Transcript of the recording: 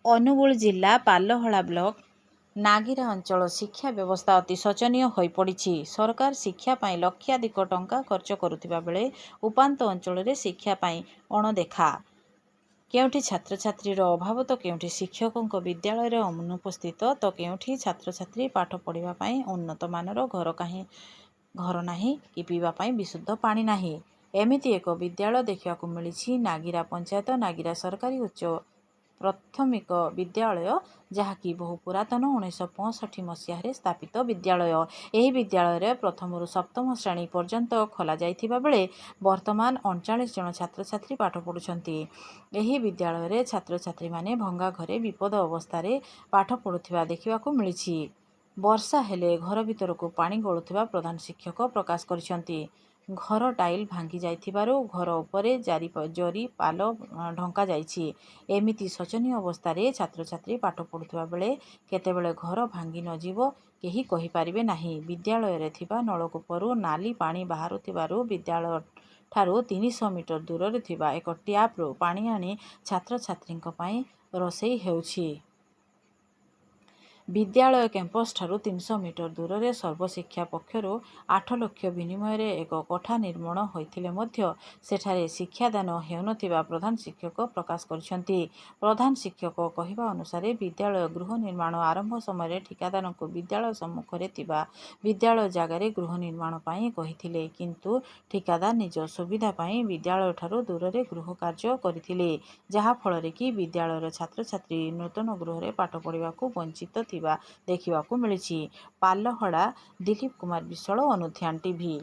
ଅନୁଗୁଳ ଜିଲ୍ଲା ପାଲହଳା ବ୍ଲକ ନାଗିରା ଅଞ୍ଚଳ ଶିକ୍ଷା ବ୍ୟବସ୍ଥା ଅତି ଶୋଚନୀୟ ହୋଇପଡ଼ିଛି। ସରକାର ଶିକ୍ଷା ପାଇଁ ଲକ୍ଷାଧିକ ଟଙ୍କା ଖର୍ଚ୍ଚ କରୁଥିବା ବେଳେ ଉପାନ୍ତ ଅଞ୍ଚଳରେ ଶିକ୍ଷା ପାଇଁ ଅଣଦେଖା। କେଉଁଠି ଛାତ୍ରଛାତ୍ରୀର ଅଭାବ ତ କେଉଁଠି ଶିକ୍ଷକଙ୍କ ବିଦ୍ୟାଳୟରେ ଅନୁପସ୍ଥିତ ତ କେଉଁଠି ଛାତ୍ରଛାତ୍ରୀ ପାଠ ପଢ଼ିବା ପାଇଁ ଉନ୍ନତମାନର ଘର ନାହିଁ କି ପିଇବା ପାଇଁ ବିଶୁଦ୍ଧ ପାଣି ନାହିଁ। ଏମିତି ଏକ ବିଦ୍ୟାଳୟ ଦେଖିବାକୁ ମିଳିଛି ନାଗିରା ପଞ୍ଚାୟତ ନାଗିରା ସରକାରୀ ଉଚ୍ଚ ପ୍ରାଥମିକ ବିଦ୍ୟାଳୟ, ଯାହାକି ବହୁ ପୁରାତନ 1965 ମସିହାରେ ସ୍ଥାପିତ ବିଦ୍ୟାଳୟ। ଏହି ବିଦ୍ୟାଳୟରେ ପ୍ରଥମରୁ ସପ୍ତମ ଶ୍ରେଣୀ ପର୍ଯ୍ୟନ୍ତ ଖୋଲାଯାଇଥିବା ବେଳେ ବର୍ତ୍ତମାନ 39 ଜଣ ଛାତ୍ରଛାତ୍ରୀ ପାଠ ପଢ଼ୁଛନ୍ତି। ଏହି ବିଦ୍ୟାଳୟରେ ଛାତ୍ରଛାତ୍ରୀମାନେ ଭଙ୍ଗା ଘରେ ବିପଦ ଅବସ୍ଥାରେ ପାଠ ପଢ଼ୁଥିବା ଦେଖିବାକୁ ମିଳିଛି। ବର୍ଷା ହେଲେ ଘର ଭିତରକୁ ପାଣି ଗଳୁଥିବା ପ୍ରଧାନ ଶିକ୍ଷକ ପ୍ରକାଶ କରିଛନ୍ତି। ଘର ଟାଇଲ ଭାଙ୍ଗି ଯାଇଥିବାରୁ ଘର ଉପରେ ଜରି ପାଲ ଢଙ୍କା ଯାଇଛି। ଏମିତି ଶୋଚନୀୟ ଅବସ୍ଥାରେ ଛାତ୍ରଛାତ୍ରୀ ପାଠ ପଢ଼ୁଥିବା ବେଳେ କେତେବେଳେ ଘର ଭାଙ୍ଗି ନଯିବ କେହି କହିପାରିବେ ନାହିଁ। ବିଦ୍ୟାଳୟରେ ଥିବା ନଳକୂପରୁ ନାଲି ପାଣି ବାହାରୁଥିବାରୁ ବିଦ୍ୟାଳୟଠାରୁ 300 ମିଟର ଦୂରରେ ଥିବା ଏକ ଟ୍ୟାପ୍ରୁ ପାଣି ଆଣି ଛାତ୍ରଛାତ୍ରୀଙ୍କ ପାଇଁ ରୋଷେଇ ହେଉଛି। ବିଦ୍ୟାଳୟ କ୍ୟାମ୍ପସଠାରୁ 300 ମିଟର ଦୂରରେ ସର୍ବଶିକ୍ଷା ପକ୍ଷରୁ 8 ଲକ୍ଷ ବିନିମୟରେ ଏକ କୋଠା ନିର୍ମାଣ ହୋଇଥିଲେ ମଧ୍ୟ ସେଠାରେ ଶିକ୍ଷାଦାନ ହେଉନଥିବା ପ୍ରଧାନ ଶିକ୍ଷକ ପ୍ରକାଶ କରିଛନ୍ତି। ପ୍ରଧାନ ଶିକ୍ଷକ କହିବା ଅନୁସାରେ ବିଦ୍ୟାଳୟ ଗୃହ ନିର୍ମାଣ ଆରମ୍ଭ ସମୟରେ ଠିକାଦାରଙ୍କୁ ବିଦ୍ୟାଳୟ ସମ୍ମୁଖରେ ଥିବା ବିଦ୍ୟାଳୟ ଜାଗାରେ ଗୃହ ନିର୍ମାଣ ପାଇଁ କହିଥିଲେ, କିନ୍ତୁ ଠିକାଦାର ନିଜ ସୁବିଧା ପାଇଁ ବିଦ୍ୟାଳୟଠାରୁ ଦୂରରେ ଗୃହ କାର୍ଯ୍ୟ କରିଥିଲେ, ଯାହାଫଳରେ କି ବିଦ୍ୟାଳୟର ଛାତ୍ରଛାତ୍ରୀ ନୂତନ ଗୃହରେ ପାଠ ପଢ଼ିବାକୁ ବଞ୍ଚିତ ଥିବା ଦେଖିବାକୁ ମିଳିଛି। ପାଲହଳା ଦିଲ୍ଲୀପ କୁମାର ବିଶ୍ୱାଳ, ଅନୁଧ୍ୟାନ ଟିଭି।